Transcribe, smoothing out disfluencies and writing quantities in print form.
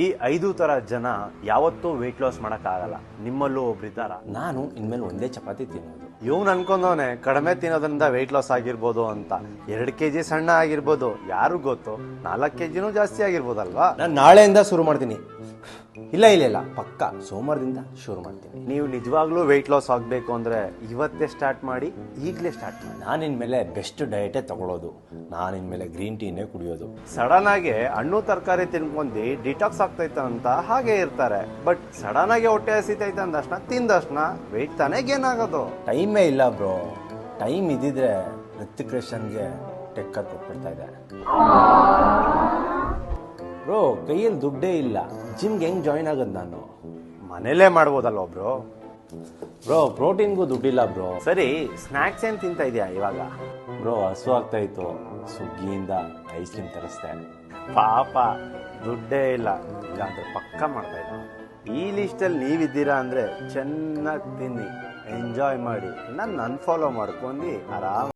ಈ 5 ತರ ಜನ ಯಾವತ್ತೂ ವೆಯ್ಟ್ ಲಾಸ್ ಮಾಡಕ್ಕಾಗಲ್ಲ. ನಿಮ್ಮಲ್ಲೂ ಒಬ್ರಿದ್ದಾರ? ನಾನು ಇನ್ಮೇಲೆ ಒಂದೇ ಚಪಾತಿ ತಿನ್ನೋದು. ಇವ್ನು ಅನ್ಕೊಂಡವನೆ ಕಡಿಮೆ ತಿನ್ನೋದ್ರಿಂದ ವೆಯ್ಟ್ ಲಾಸ್ ಆಗಿರ್ಬೋದು ಅಂತ. 2 kg ಸಣ್ಣ ಆಗಿರ್ಬೋದು, ಯಾರು ಗೊತ್ತು, 4 kgನೂ ಜಾಸ್ತಿ ಆಗಿರ್ಬೋದಲ್ವಾ? ನಾನು ನಾಳೆಯಿಂದ ಶುರು ಮಾಡ್ತೀನಿ. ಇಲ್ಲ ಪಕ್ಕ ಸೋಮವಾರದಿಂದ ಶುರು ಮಾಡ್ತೀನಿ. ನೀವು ನಿಜವಾಗ್ಲೂ ವೆಯ್ಟ್ ಲಾಸ್ ಆಗಬೇಕು ಅಂದ್ರೆ ಇವತ್ತೇ ಸ್ಟಾರ್ಟ್ ಮಾಡಿ, ಈಗಲೇ ಸ್ಟಾರ್ಟ್ ಮಾಡಿ. ನಾನು ಇನ್ಮೇಲೆ ಬೆಸ್ಟ್ ಡಯಟೇ ತಗೊಳ್ಳೋದು. ನಾನು ಇನ್ಮೇಲೆ ಗ್ರೀನ್ ಟೀನೇ ಕುಡಿಯೋದು. ಸಡನ್ ಆಗಿ ಹಣ್ಣು ತರಕಾರಿ ತಿನ್ಕೊಂಡು ಡಿಟಾಕ್ಸ್ ಆಗ್ತೈತೆ ಅಂತ ಹಾಗೆ ಇರ್ತಾರೆ. ಬಟ್ ಸಡನ್ ಆಗಿ ಹೊಟ್ಟೆ ಹಸಿತೈತೆ ಅಂದಷ್ಟನ ತಿಂದಷ್ಟನ ವೆಯ್ಟ್ ತಾನೇ ಗೇನ್ ಆಗೋದು. ಟೈಮೇ ಇಲ್ಲ ಬ್ರೋ. ಟೈಮ್ ಇದ್ದಿದ್ರೆ ಋತಿಕ್ ರೋಷನ್ಗೆ ಟೆಕ್ಕರ್ ಕೊಟ್ಬಿಡ್ತಾ ಇದೆ. ಬ್ರೋ ಕೈಯಲ್ಲಿ ದುಡ್ಡೇ ಇಲ್ಲ. ಜಿಮ್ಗೆ ಹೆಂಗ್ ಜಾಯಿನ್ ಆಗೋದು ನಾನು? ಮನೇಲೇ ಮಾಡ್ಬೋದಲ್ವ ಬ್ರೋ? ಬ್ರೋ ಪ್ರೋಟೀನ್ಗೂ ದುಡ್ಡಿಲ್ಲ ಬ್ರೋ. ಸರಿ, ಸ್ನಾಕ್ಸ್ ಏನ್ ತಿಂತ ಇದೆಯಾ ಇವಾಗ? ಬ್ರೋ ಹಸು ಆಗ್ತಾ ಇತ್ತು, ಸ್ವಿಗ್ಗಿಯಿಂದ ಐಸ್ ಕ್ರೀಮ್ ತರಿಸ್ದೆ. ಪಾಪ ದುಡ್ಡೇ ಇಲ್ಲ, ಇಲ್ಲಾಂದ್ರೆ ಪಕ್ಕ ಮಾಡ್ತಾ ಇದ್ದ. ಈ ಲಿಸ್ಟಲ್ಲಿ ನೀವಿದ್ದೀರಾ ಅಂದ್ರೆ ಚೆನ್ನಾಗಿ ತಿನ್ನಿ, ಎಂಜಾಯ್ ಮಾಡಿ, ನನ್ನ ಅನ್ಫಾಲೋ ಮಾಡ್ಕೊಂಡು ಆರಾಮ